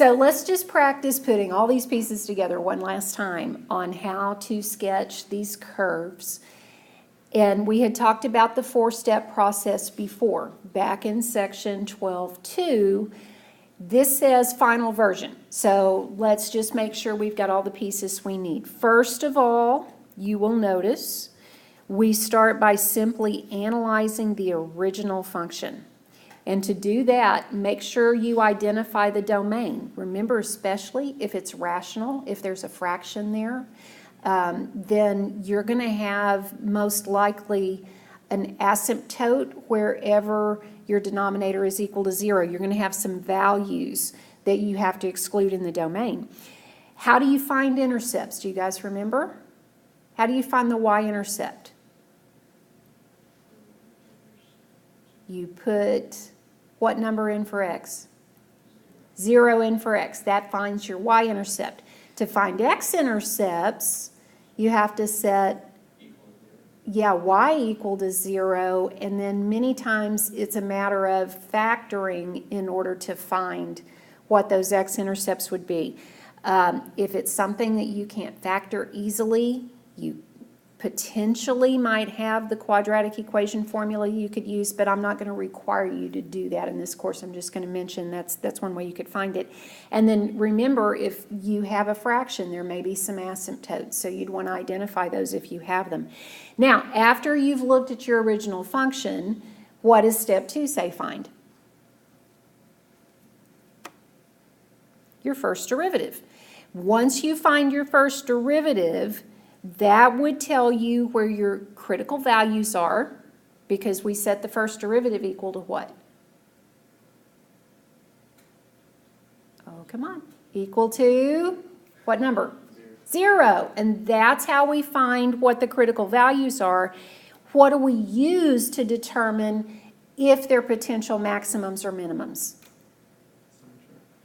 So let's just practice putting all these pieces together one last time on how to sketch these curves. And we had talked about the four-step process before, back in section 12.2. This says final version. So let's just make sure we've got all the pieces we need. First of all, you will notice we start by simply analyzing the original function. And to do that, make sure you identify the domain. Remember, especially if it's rational, if there's a fraction there, then you're going to have most likely an asymptote wherever your denominator is equal to 0. You're going to have some values that you have to exclude in the domain. How do you find intercepts? Do you guys remember? How do you find the y-intercept? You put what number in for x? 0 in for x. That finds your y-intercept. To find x-intercepts, you have to set, y equal to 0, and then many times it's a matter of factoring in order to find what those x-intercepts would be. If it's something that you can't factor easily, you potentially might have the quadratic equation formula you could use, but I'm not going to require you to do that in this course. I'm just going to mention that's one way you could find it. And then remember, if you have a fraction, there may be some asymptotes, so you'd want to identify those if you have them. Now, after you've looked at your original function, what does step 2 say find? Your first derivative. Once you find your first derivative, that would tell you where your critical values are, because we set the first derivative equal to what? Oh, come on. Equal to what number? 0. And that's how we find what the critical values are. What do we use to determine if they're potential maximums or minimums?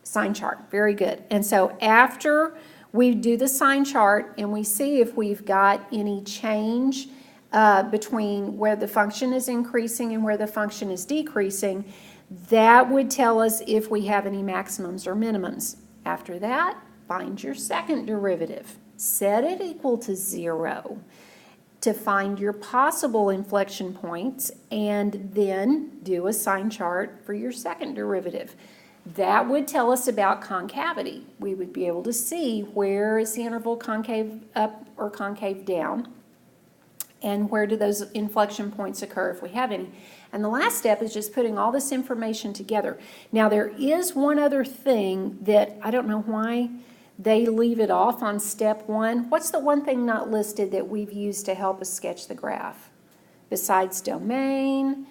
Sign chart. Very good. And so after we do the sign chart and we see if we've got any change between where the function is increasing and where the function is decreasing, that would tell us if we have any maximums or minimums. After that, find your second derivative. Set it equal to 0 to find your possible inflection points, and then do a sign chart for your second derivative. That would tell us about concavity. We would be able to see where is the interval concave up or concave down, and where do those inflection points occur if we have any. And the last step is just putting all this information together. Now, there is one other thing that I don't know why they leave it off on step 1. What's the one thing not listed that we've used to help us sketch the graph? Besides domain,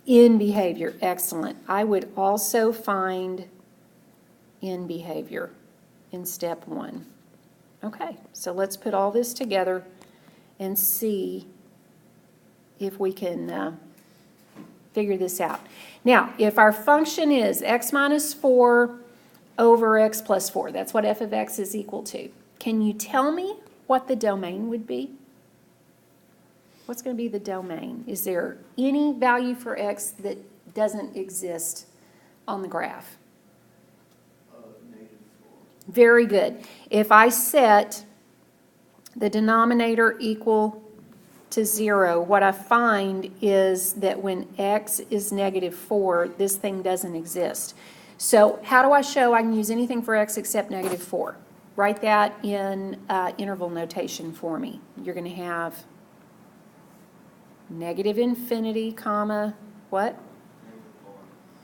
in behavior. Excellent. I would also find in behavior in step 1. Okay, so let's put all this together and see if we can figure this out. Now, if our function is x minus 4 over x plus 4, that's what f of x is equal to. Can you tell me what the domain would be? What's going to be the domain? Is there any value for x that doesn't exist on the graph? -4. Very good. If I set the denominator equal to 0, what I find is that when x is -4, this thing doesn't exist. So how do I show I can use anything for x except -4? Write that in interval notation for me. You're going to have negative infinity, comma, what?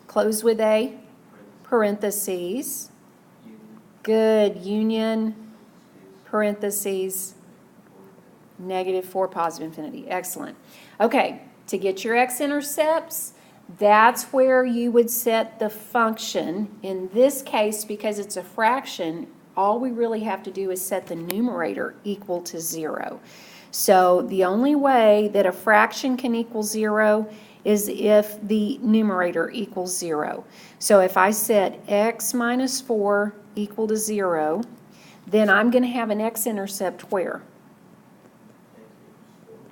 Close with a parentheses. Good. Union, parentheses, -4, positive infinity. Excellent. Okay, to get your x-intercepts, that's where you would set the function. In this case, because it's a fraction, all we really have to do is set the numerator equal to 0. So the only way that a fraction can equal 0 is if the numerator equals 0. So if I set x minus 4 equal to 0, then I'm going to have an x-intercept where?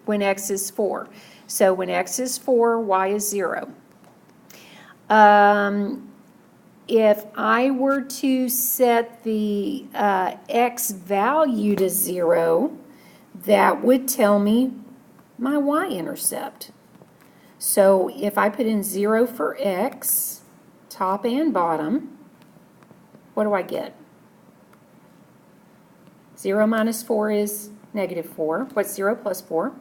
When x is 4. So when x is 4, y is 0. if I were to set the x value to 0, that would tell me my y-intercept. So if I put in 0 for x, top and bottom, what do I get? 0 minus 4 is negative 4. What's 0 plus 4?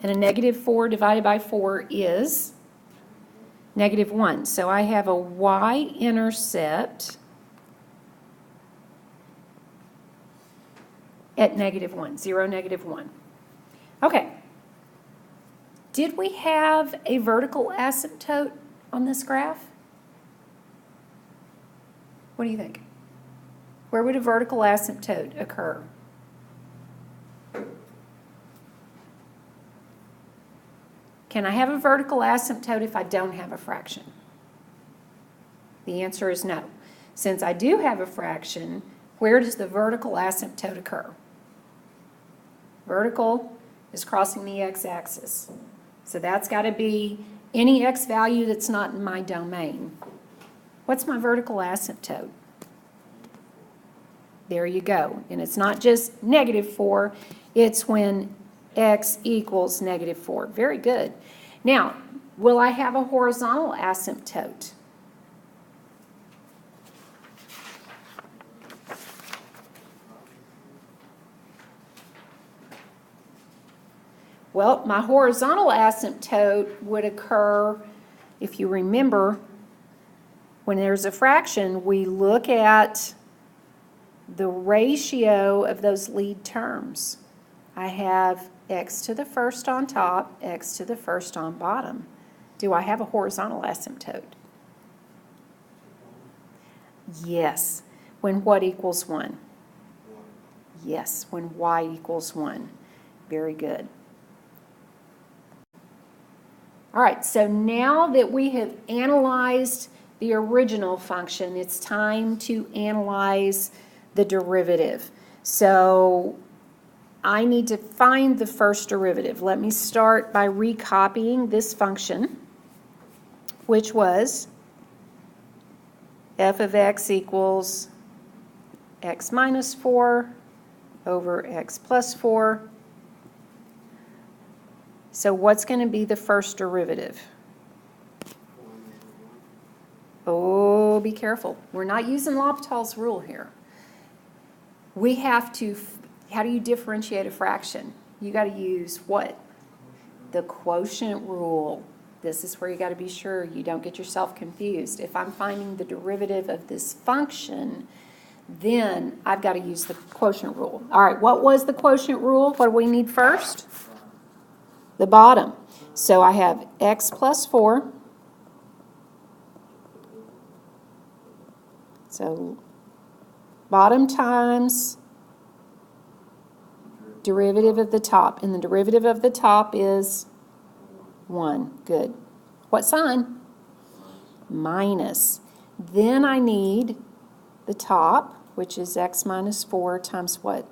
And a negative 4 divided by 4 is negative 1. So I have a y-intercept at negative 1, 0, negative 1. Okay. Did we have a vertical asymptote on this graph? What do you think? Where would a vertical asymptote occur? Can I have a vertical asymptote if I don't have a fraction? The answer is no. Since I do have a fraction, where does the vertical asymptote occur? Vertical is crossing the x-axis. So that's got to be any x value that's not in my domain. What's my vertical asymptote? There you go. And it's not just negative 4, it's when x equals negative 4. Very good. Now, will I have a horizontal asymptote? Well, my horizontal asymptote would occur, if you remember, when there's a fraction, we look at the ratio of those lead terms. I have x to the first on top, x to the first on bottom. Do I have a horizontal asymptote? Yes. When what equals 1? Yes, when y equals 1. Very good. All right, so now that we have analyzed the original function, it's time to analyze the derivative. So I need to find the first derivative. Let me start by recopying this function, which was f of x equals x minus 4 over x plus 4. So what's going to be the first derivative? Oh, be careful. We're not using L'Hopital's rule here. We have to, how do you differentiate a fraction? You got to use what? The quotient rule. This is where you got to be sure you don't get yourself confused. If I'm finding the derivative of this function, then I've got to use the quotient rule. All right, what was the quotient rule? What do we need first? The bottom. So I have x plus 4. So bottom times derivative of the top. And the derivative of the top is 1. Good. What sign? Minus. Then I need the top, which is x minus 4 times what?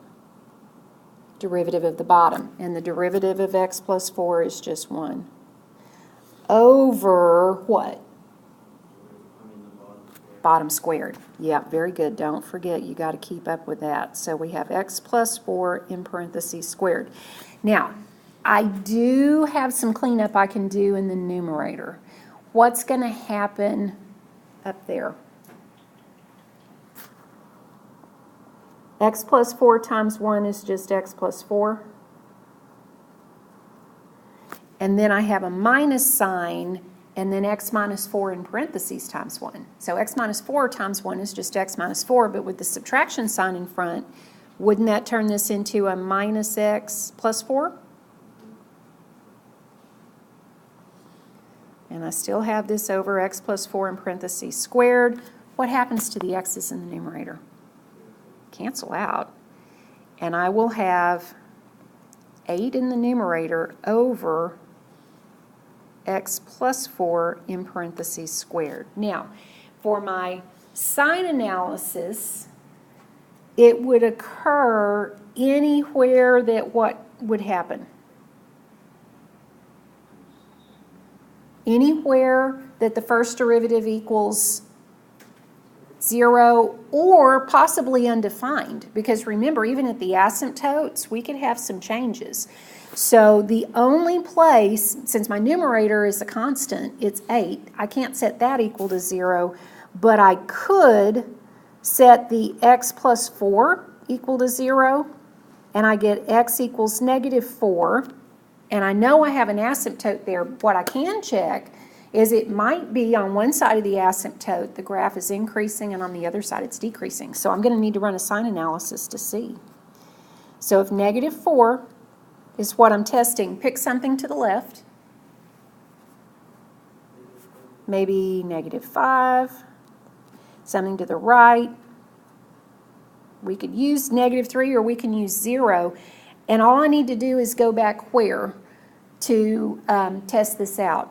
Derivative of the bottom. And the derivative of x plus 4 is just 1. Over what? Bottom squared. Yeah, very good. Don't forget, you got to keep up with that. So we have x plus 4 in parentheses squared. Now, I do have some cleanup I can do in the numerator. What's going to happen up there? X plus 4 times 1 is just x plus 4. And then I have a minus sign, and then x minus 4 in parentheses times 1. So x minus 4 times 1 is just x minus 4, but with the subtraction sign in front, wouldn't that turn this into a minus x plus 4? And I still have this over x plus 4 in parentheses squared. What happens to the x's in the numerator? Cancel out. And I will have 8 in the numerator over x plus 4 in parentheses squared. Now, for my sign analysis, it would occur anywhere that what would happen? Anywhere that the first derivative equals 0 or possibly undefined, because remember, even at the asymptotes, we could have some changes. So the only place, since my numerator is a constant, it's 8, I can't set that equal to 0, but I could set the x plus 4 equal to 0, and I get x equals -4, and I know I have an asymptote there. What I can check is it might be on one side of the asymptote, the graph is increasing, and on the other side it's decreasing. So I'm going to need to run a sign analysis to see. So if -4 is what I'm testing, pick something to the left, maybe -5, something to the right. We could use -3 or we can use 0, and all I need to do is go back where to test this out.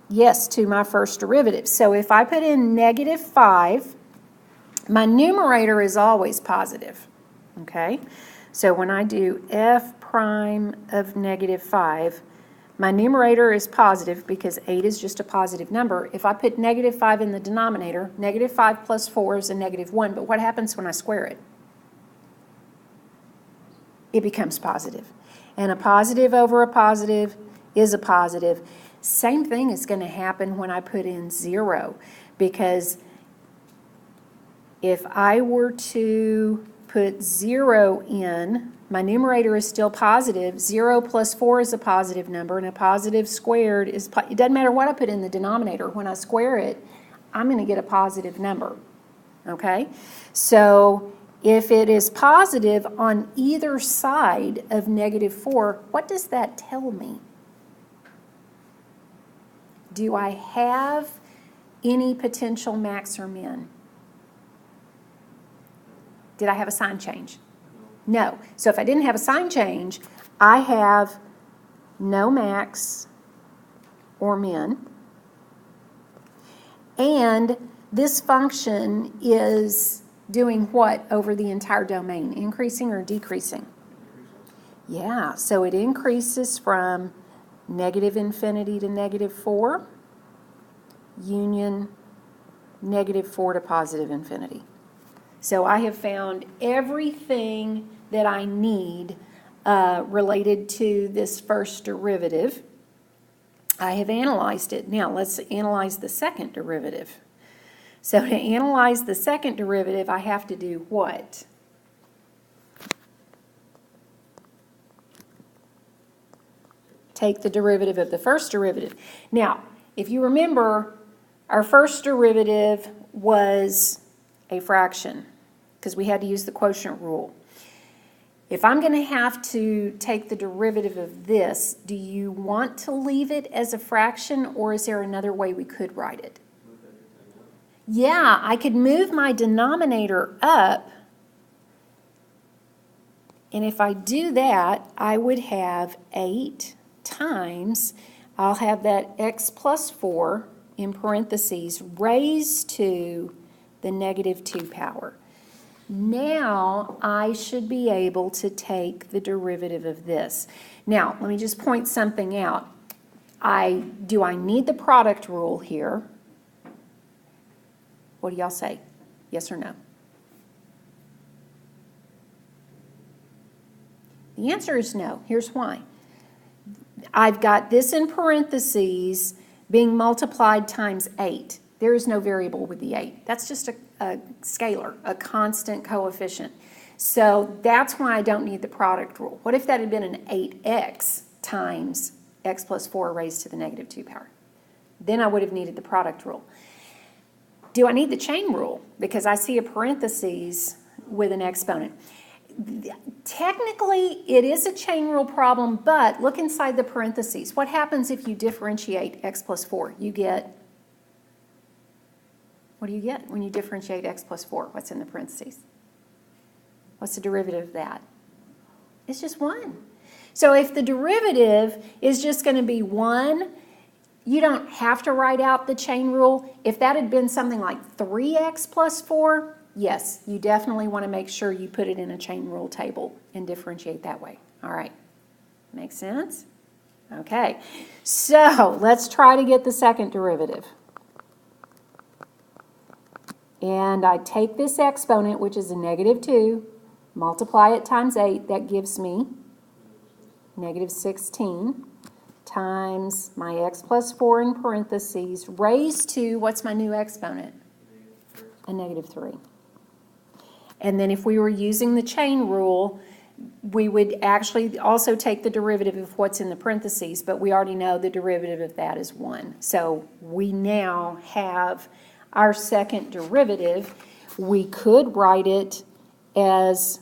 Yes, to my first derivative. So if I put in -5, my numerator is always positive, okay? So when I do f prime of -5, my numerator is positive because 8 is just a positive number. If I put -5 in the denominator, -5 plus 4 is a -1, but what happens when I square it? It becomes positive. And a positive over a positive is a positive. Same thing is going to happen when I put in 0, because if I were to put 0 in, my numerator is still positive. 0 plus 4 is a positive number, and a positive squared is, it doesn't matter what I put in the denominator. When I square it, I'm going to get a positive number, okay? So if it is positive on either side of -4, what does that tell me? Do I have any potential max or min? Did I have a sign change? No. So if I didn't have a sign change, I have no max or min. And this function is doing what over the entire domain? Increasing or decreasing? Yeah, so it increases from -infinity to -4, union -4 to positive infinity. So I have found everything that I need related to this first derivative. I have analyzed it. Now let's analyze the second derivative. So to analyze the second derivative, I have to do what? Take the derivative of the first derivative. Now, if you remember, our first derivative was a fraction because we had to use the quotient rule. If I'm going to have to take the derivative of this, do you want to leave it as a fraction, or is there another way we could write it? Yeah, I could move my denominator up, and if I do that, I would have 8 times, I'll have that x plus 4 in parentheses raised to the -2 power. Now I should be able to take the derivative of this. Now, let me just point something out. Do I need the product rule here? What do y'all say? Yes or no? The answer is no. Here's why. I've got this in parentheses being multiplied times 8. There is no variable with the 8. That's just a scalar, a constant coefficient. So that's why I don't need the product rule. What if that had been an 8x times x plus 4 raised to the -2 power? Then I would have needed the product rule. Do I need the chain rule? Because I see a parentheses with an exponent. Technically, it is a chain rule problem, but look inside the parentheses. What happens if you differentiate x plus 4? You get, what do you get when you differentiate x plus 4? What's in the parentheses? What's the derivative of that? It's just 1. So if the derivative is just going to be 1, you don't have to write out the chain rule. If that had been something like 3x plus 4, yes, you definitely want to make sure you put it in a chain rule table and differentiate that way. All right. Make sense? Okay, so let's try to get the second derivative. And I take this exponent, which is a -2, multiply it times 8, that gives me -16 times my x plus 4 in parentheses raised to, what's my new exponent? A -3. And then if we were using the chain rule, we would actually also take the derivative of what's in the parentheses, but we already know the derivative of that is 1. So we now have our second derivative. We could write it as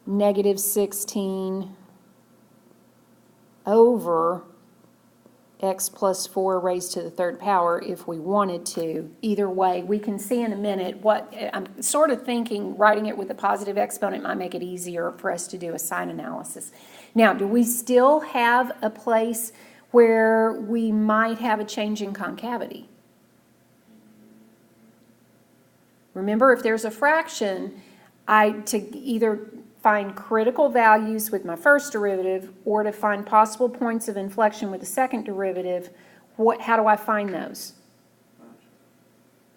-16 over x plus 4 raised to the third power if we wanted to. Either way, we can see in a minute what, I'm sort of thinking writing it with a positive exponent might make it easier for us to do a sign analysis. Now, do we still have a place where we might have a change in concavity? Remember, if there's a fraction, to either find critical values with my first derivative or to find possible points of inflection with the second derivative, how do I find those?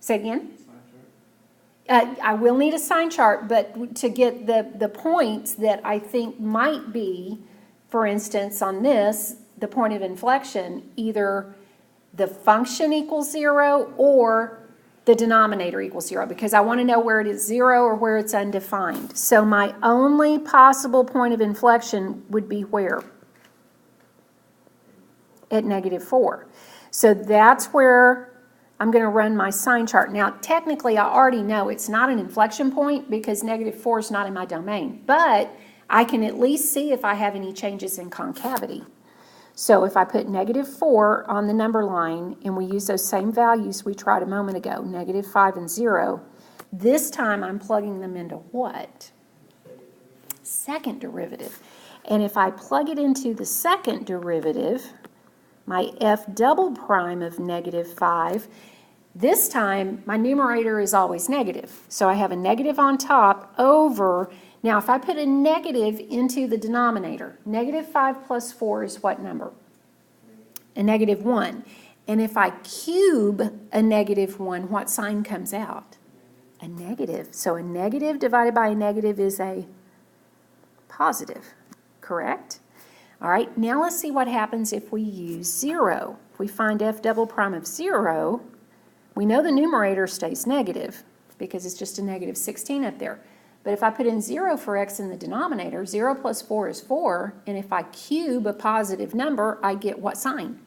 Say it again? I will need a sign chart, but to get the points that I think might be, for instance, on this, the point of inflection, either the function equals 0 or the denominator equals 0, because I want to know where it is 0 or where it's undefined. So my only possible point of inflection would be where? At -4. So that's where I'm going to run my sign chart. Now, technically, I already know it's not an inflection point because -4 is not in my domain, but I can at least see if I have any changes in concavity. So if I put -4 on the number line and we use those same values we tried a moment ago, -5 and 0, this time I'm plugging them into what? Second derivative. And if I plug it into the second derivative, my f double prime of -5, this time my numerator is always negative. So I have a negative on top over. Now, if I put a negative into the denominator, -5 plus 4 is what number? A -1. And if I cube a -1, what sign comes out? A negative. So a negative divided by a negative is a positive, correct? All right, now let's see what happens if we use 0. If we find f double prime of 0, we know the numerator stays negative because it's just a -16 up there. But if I put in 0 for x in the denominator, 0 plus 4 is 4, and if I cube a positive number, I get what sign?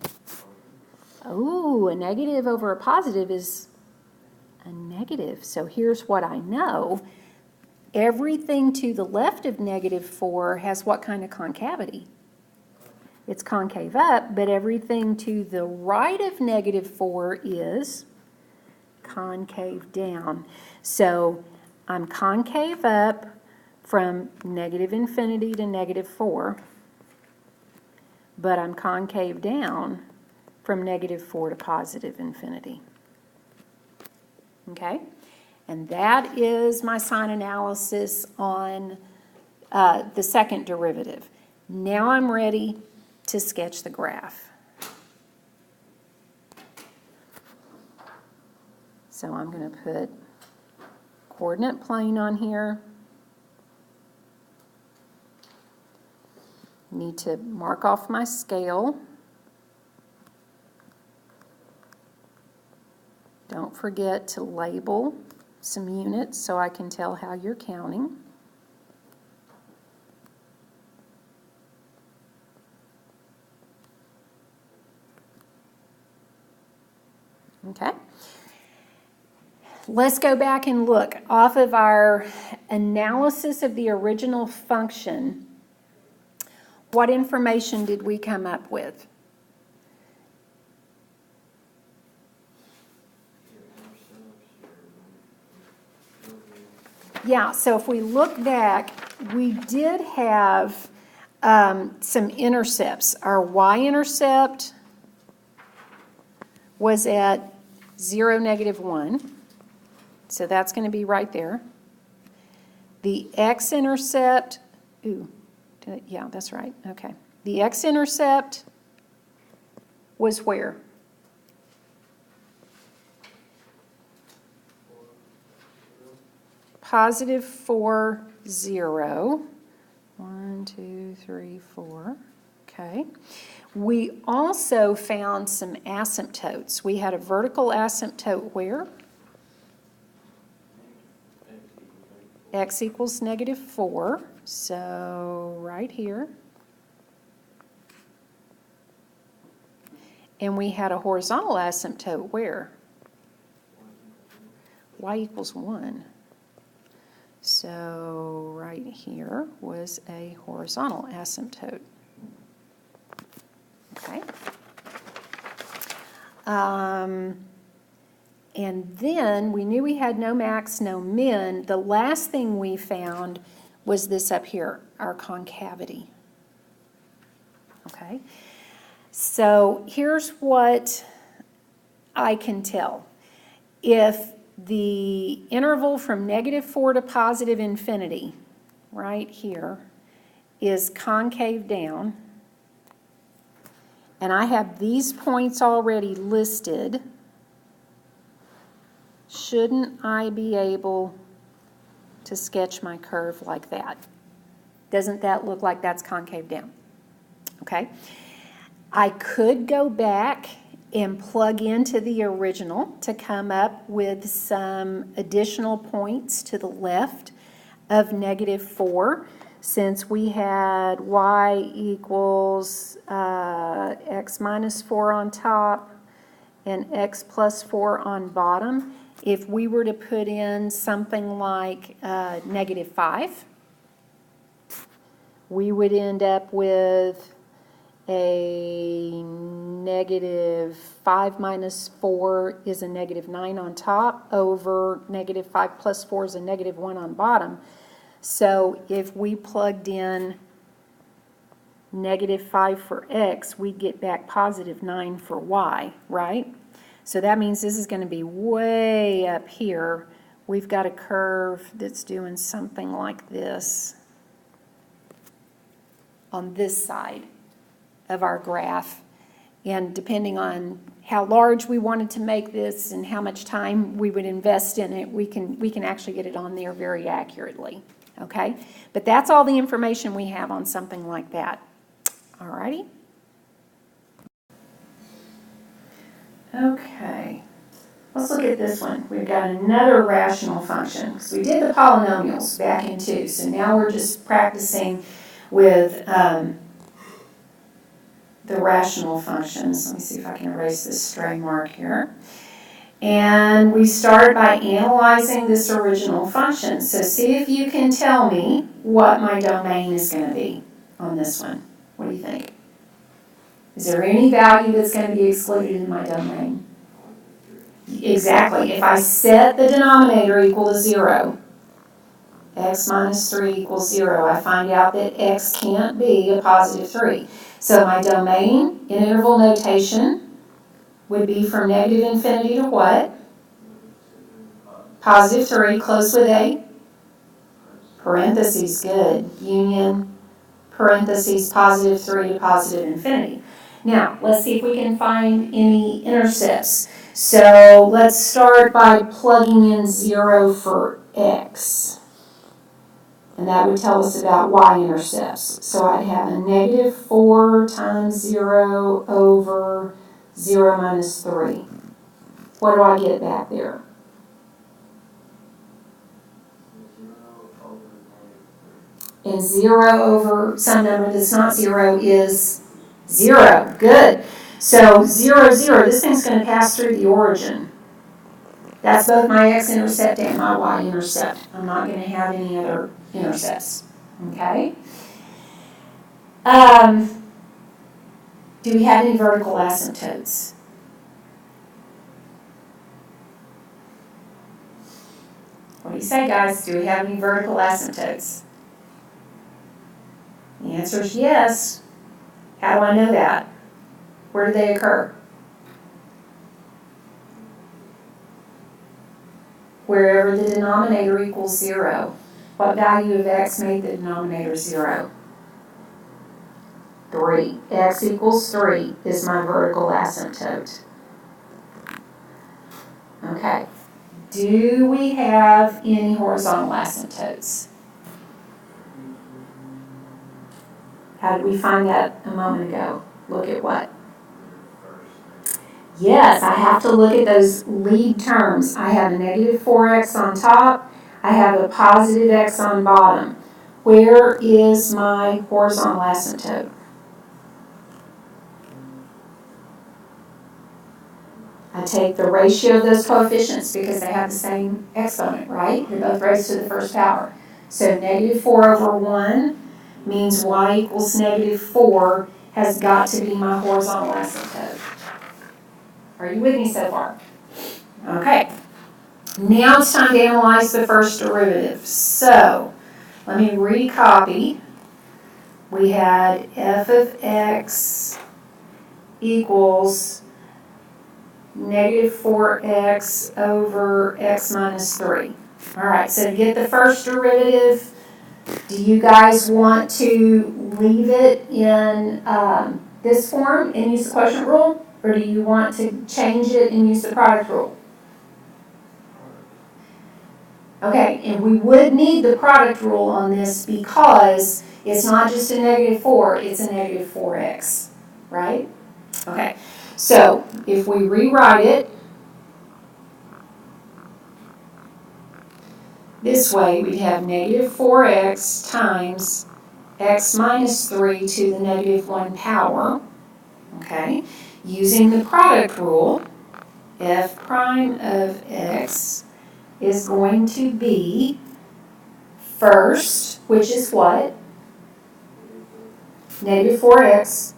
Oh, a negative over a positive is a negative. So here's what I know. Everything to the left of -4 has what kind of concavity? It's concave up, but everything to the right of -4 is concave down. So I'm concave up from -infinity to -4, but I'm concave down from -4 to positive infinity. Okay? And that is my sign analysis on the second derivative. Now I'm ready to sketch the graph. So I'm going to put coordinate plane on here. Need to mark off my scale. Don't forget to label some units so I can tell how you're counting. Okay. Let's go back and look. Off of our analysis of the original function, what information did we come up with? Yeah, so if we look back, we did have some intercepts. Our y-intercept was at 0, -1. So that's going to be right there. The x-intercept, yeah, that's right, okay. The x-intercept was where? Positive 4, 0. 1, 2, 3, 4. Okay. We also found some asymptotes. We had a vertical asymptote where? X equals negative 4. So right here. And we had a horizontal asymptote where? Y equals 1. So right here was a horizontal asymptote. Okay. And then we knew we had no max, no min. The last thing we found was this up here, our concavity. Okay. So here's what I can tell. If the interval from -4 to positive infinity, right here, is concave down, and I have these points already listed, shouldn't I be able to sketch my curve like that? Doesn't that look like that's concave down? Okay. I could go back and plug into the original to come up with some additional points to the left of -4, since we had y equals x minus 4 on top and x plus 4 on bottom. If we were to put in something like -5, we would end up with a -5 minus 4 is a -9 on top over -5 plus 4 is a -1 on bottom. So if we plugged in -5 for x, we'd get back +9 for y, right? So that means this is going to be way up here. We've got a curve that's doing something like this on this side of our graph, and depending on how large we wanted to make this and how much time we would invest in it, we can actually get it on there very accurately, okay? But that's all the information we have on something like that. All righty? Okay, let's look at this one. We've got another rational function. So we did the polynomials back in 2, so now we're just practicing with the rational functions. Let me see if I can erase this stray mark here. And we start by analyzing this original function. So see if you can tell me what my domain is going to be on this one. What do you think? Is there any value that's going to be excluded in my domain? Exactly. If I set the denominator equal to 0, x minus 3 equals 0, I find out that x can't be a +3. So my domain in interval notation would be from -infinity to what? +3, close with a parentheses, good. Union, parentheses, +3 to +infinity. Now, let's see if we can find any intercepts. So let's start by plugging in 0 for x. And that would tell us about y-intercepts. So I'd have a -4 times 0 over 0 minus 3. What do I get back there? And 0 over some number that's not 0 is 0. Good. So 0, 0, this thing's going to pass through the origin. That's both my x-intercept and my y-intercept. I'm not going to have any other intercepts. Okay? Do we have any vertical asymptotes? What do you say, guys? Do we have any vertical asymptotes? The answer is yes. How do I know that? Where do they occur? Wherever the denominator equals 0. What value of x made the denominator 0? 3. X equals 3 is my vertical asymptote. Okay. Do we have any horizontal asymptotes? How did we find that a moment ago? Look at what? Yes, I have to look at those lead terms. I have a negative 4x on top. I have a positive x on bottom. Where is my horizontal asymptote? I take the ratio of those coefficients because they have the same exponent, right? They're both raised to the first power. So negative 4 over 1 means y equals negative 4 has got to be my horizontal asymptote. Are you with me so far? Okay. Now it's time to analyze the first derivative. So let me recopy. We had f of x equals negative 4x over x minus 3. All right, so to get the first derivative, do you guys want to leave it in this form and use the quotient rule? Or do you want to change it and use the product rule? Okay, and we would need the product rule on this because it's not just a negative 4, it's a negative 4x, right? Okay, so if we rewrite it this way, we'd have negative 4x times x minus 3 to the negative 1 power, okay? Using the product rule, f prime of x is going to be first, which is what? Negative 4x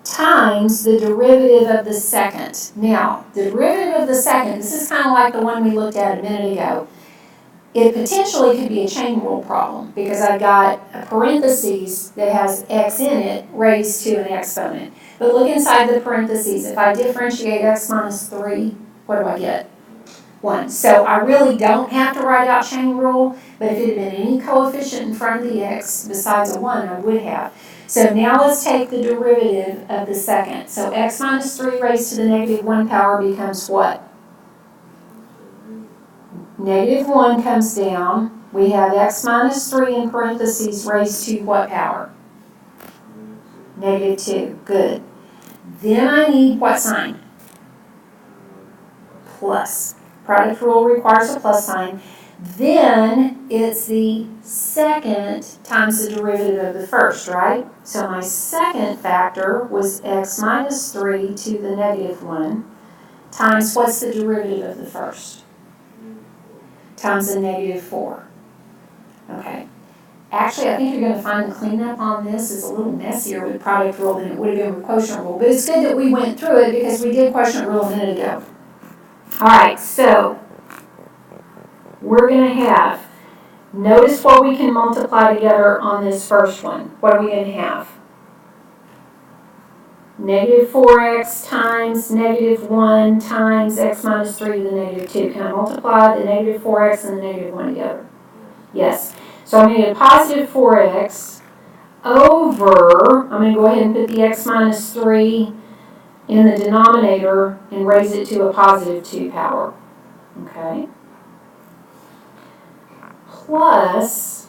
times the derivative of the second. Now, the derivative of the second, this is kind of like the one we looked at a minute ago. It potentially could be a chain rule problem because I've got a parentheses that has x in it raised to an exponent. But look inside the parentheses. If I differentiate x minus 3, what do I get? 1. So I really don't have to write out chain rule, but if it had been any coefficient in front of the x besides a 1, I would have. So now let's take the derivative of the second. So x minus 3 raised to the negative 1 power becomes what? Negative 1 comes down. We have x minus 3 in parentheses raised to what power? Negative 2. Good. Then I need what sign? Plus. Product rule requires a plus sign. Then it's the second times the derivative of the first, right? So my second factor was x minus 3 to the negative 1 times what's the derivative of the first? Times the negative 4. Okay. Actually, I think you're going to find the cleanup on this is a little messier with product rule than it would have been with quotient rule. But it's good that we went through it because we did quotient rule a minute ago. All right, so we're going to have, notice what we can multiply together on this first one. What are we going to have? Negative 4x times negative 1 times x minus 3 to the negative 2. Can I multiply the negative 4x and the negative 1 together? Yes. So I'm going to get a positive 4x over, I'm going to go ahead and put the x minus 3 in the denominator and raise it to a positive 2 power. Okay. Plus,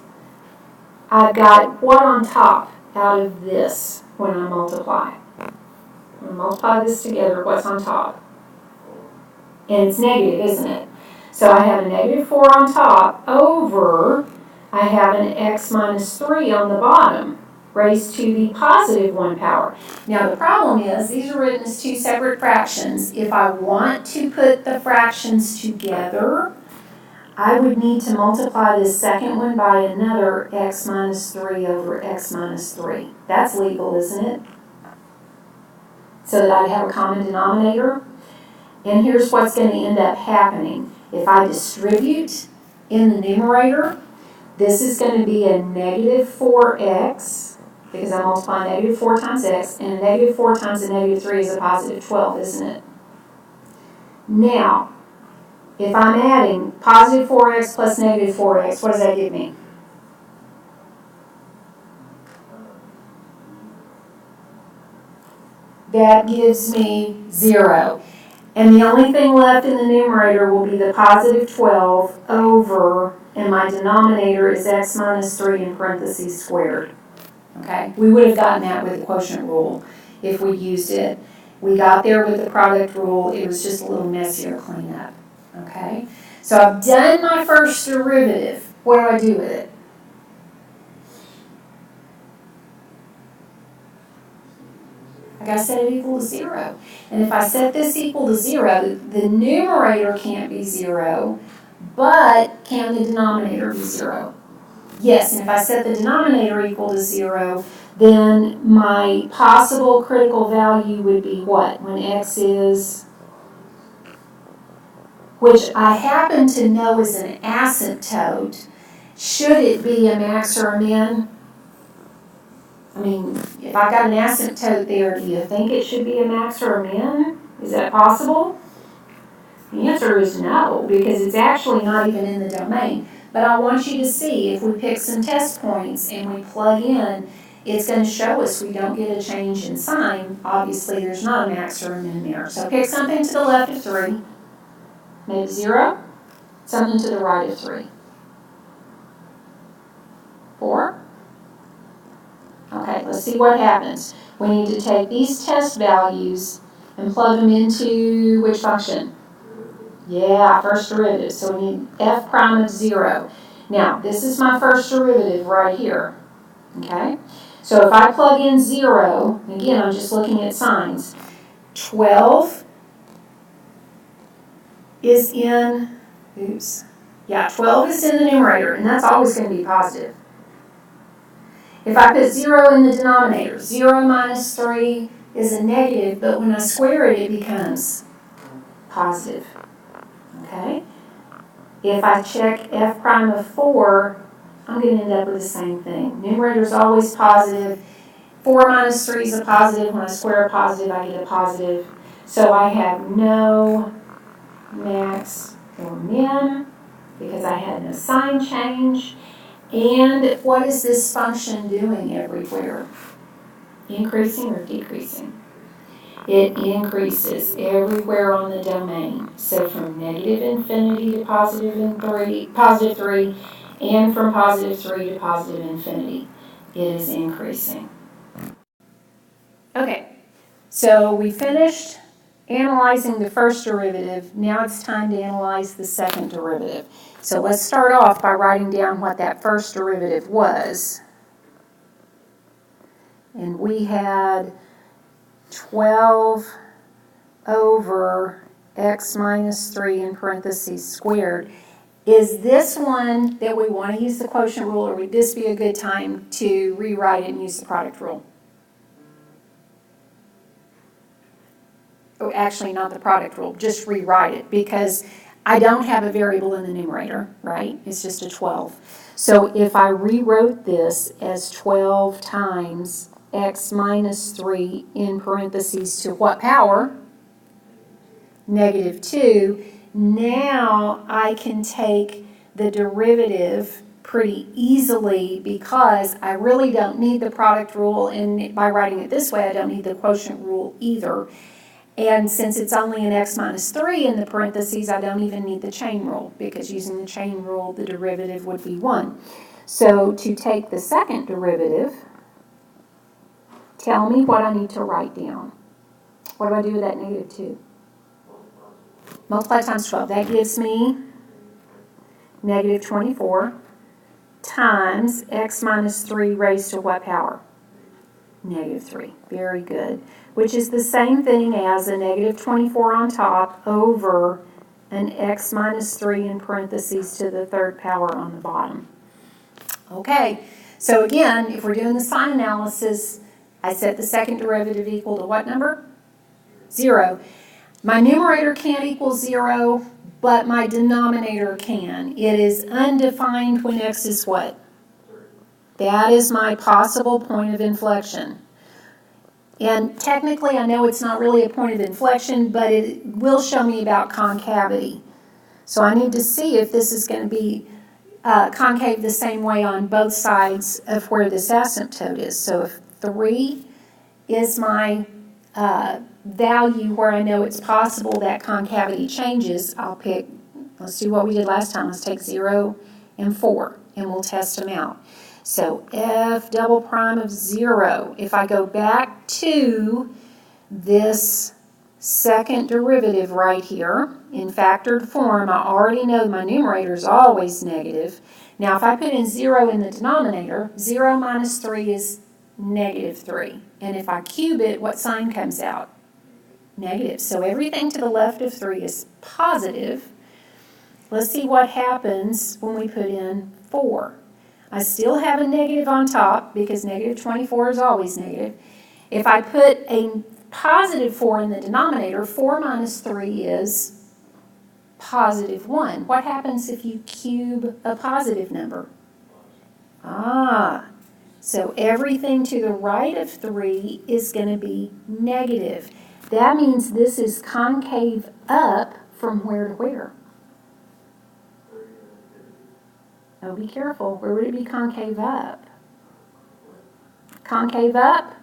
I've got what on top out of this when I multiply? I'm going to multiply this together, what's on top? And it's negative, isn't it? So I have a negative 4 on top over, I have an x minus 3 on the bottom, raised to the positive 1 power. Now the problem is, these are written as two separate fractions. If I want to put the fractions together, I would need to multiply this second one by another x minus 3 over x minus 3. That's legal, isn't it? So that I'd have a common denominator. And here's what's going to end up happening. If I distribute in the numerator, this is going to be a negative 4x, because I multiply negative 4 times x, and a negative 4 times a negative 3 is a positive 12, isn't it? Now, if I'm adding positive 4x plus negative 4x, what does that give me? that gives me 0. And the only thing left in the numerator will be the positive 12 over, and my denominator is x minus 3 in parentheses squared. Okay? We would have gotten that with the quotient rule if we used it. We got there with the product rule. It was just a little messier to clean up. Okay? So I've done my first derivative. What do I do with it? I gotta set it equal to 0. And if I set this equal to 0, the numerator can't be 0, but can the denominator be 0? Yes, and if I set the denominator equal to 0, then my possible critical value would be what? When x is, which I happen to know is an asymptote. Should it be a max or a min? I mean, if I got an asymptote there, do you think it should be a max or a min? Is that possible? The answer is no, because it's actually not even in the domain. But I want you to see, if we pick some test points and we plug in, it's going to show us we don't get a change in sign. Obviously, there's not a max or a min there. So pick something to the left of 3. Maybe 0. Something to the right of 3. 4. Okay, let's see what happens. We need to take these test values and plug them into which function? Yeah, first derivative. So we need f prime of 0. Now, this is my first derivative right here. Okay? So if I plug in 0, again, I'm just looking at signs. 12 is in, 12 is in the numerator, and that's always going to be positive. If I put 0 in the denominator, 0 minus 3 is a negative, but when I square it, it becomes positive. Okay? If I check f prime of 4, I'm going to end up with the same thing. Numerator is always positive. 4 minus 3 is a positive. When I square a positive, I get a positive. So I have no max or min because I had no sign change. And what is this function doing everywhere? Increasing or decreasing? It increases everywhere on the domain. So from negative infinity to positive 3, and from positive 3 to positive infinity, it is increasing. Okay, so we finished analyzing the first derivative. Now it's time to analyze the second derivative. So let's start off by writing down what that first derivative was. And we had 12 over x minus 3 in parentheses squared. Is this one that we want to use the quotient rule, or would this be a good time to rewrite it and use the product rule? Oh, actually, not the product rule, just rewrite it, because I don't have a variable in the numerator, right? It's just a 12. So if I rewrote this as 12 times x minus 3 in parentheses to what power? Negative 2. Now I can take the derivative pretty easily because I really don't need the product rule, and by writing it this way, I don't need the quotient rule either. And since it's only an x minus 3 in the parentheses, I don't even need the chain rule, because using the chain rule, the derivative would be 1. So to take the second derivative, tell me what I need to write down. What do I do with that negative 2? Multiply times 12. That gives me negative 24 times x minus 3 raised to what power? Negative 3. Very good. Which is the same thing as a negative 24 on top over an x minus 3 in parentheses to the third power on the bottom. Okay, so again, if we're doing the sign analysis, I set the second derivative equal to what number? 0. My numerator can't equal 0, but my denominator can. It is undefined when x is what? That is my possible point of inflection. And technically, I know it's not really a point of inflection, but it will show me about concavity. So I need to see if this is going to be concave the same way on both sides of where this asymptote is. So if 3 is my value where I know it's possible that concavity changes, I'll pick, let's do what we did last time. Let's take 0 and 4, and we'll test them out. So f double prime of 0, if I go back to this second derivative right here in factored form, I already know my numerator is always negative. Now if I put in 0 in the denominator, 0 minus 3 is negative 3. And if I cube it, what sign comes out? Negative. So everything to the left of 3 is positive. Let's see what happens when we put in 4. I still have a negative on top because negative 24 is always negative. If I put a positive 4 in the denominator, 4 minus 3 is positive 1. What happens if you cube a positive number? So everything to the right of 3 is going to be negative. That means this is concave up from where to where? Oh, be careful. Where would it be concave up? Concave up?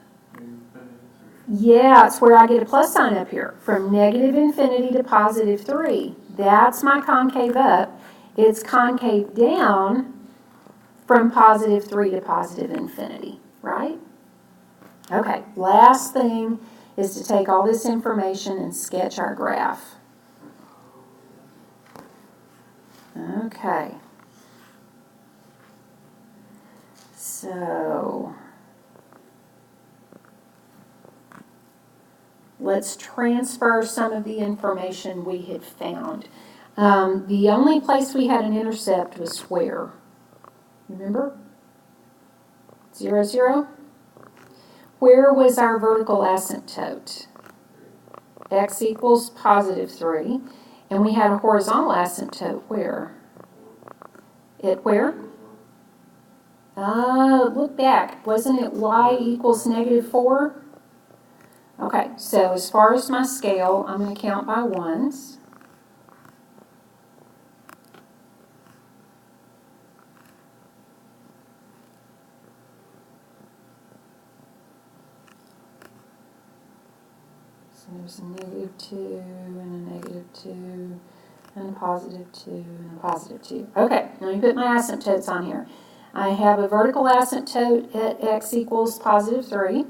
Yeah, it's where I get a plus sign up here. From negative infinity to positive 3. That's my concave up. It's concave down from positive 3 to positive infinity, right? Okay, last thing is to take all this information and sketch our graph. Okay. So let's transfer some of the information we had found. The only place we had an intercept was where? Remember? 0, 0? Where was our vertical asymptote? X equals positive 3. And we had a horizontal asymptote where? At where? Look back. Wasn't it y equals negative 4? Okay, so as far as my scale, I'm going to count by ones. So there's a negative 2 and a negative 2 and a positive 2 and a positive 2. Okay, let me put my asymptotes on here. I have a vertical asymptote at x equals positive 3.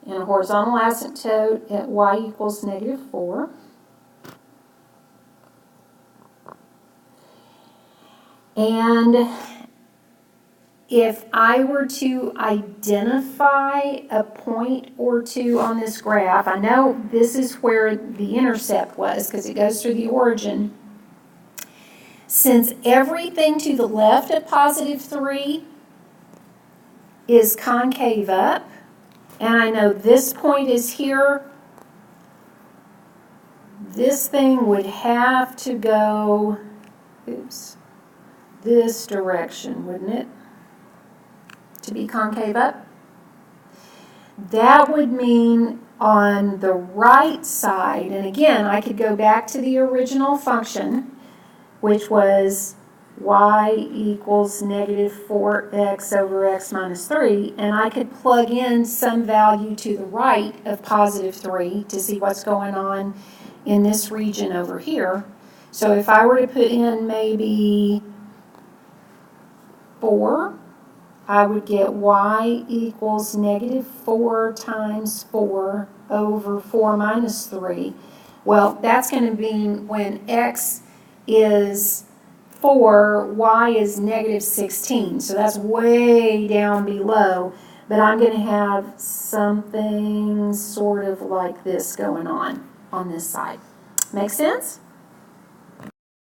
And a horizontal asymptote at y equals negative 4. And if I were to identify a point or two on this graph, I know this is where the intercept was because it goes through the origin. Since everything to the left of positive 3 is concave up, and I know this point is here, this thing would have to go, this direction, wouldn't it? To be concave up. That would mean on the right side, and again, I could go back to the original function, which was y equals negative 4x over x minus 3, and I could plug in some value to the right of positive 3 to see what's going on in this region over here. So if I were to put in maybe 4, I would get y equals negative 4 times 4 over 4 minus 3. Well, that's going to mean when x is 4, y is negative 16. So that's way down below. But I'm going to have something sort of like this going on this side. Make sense?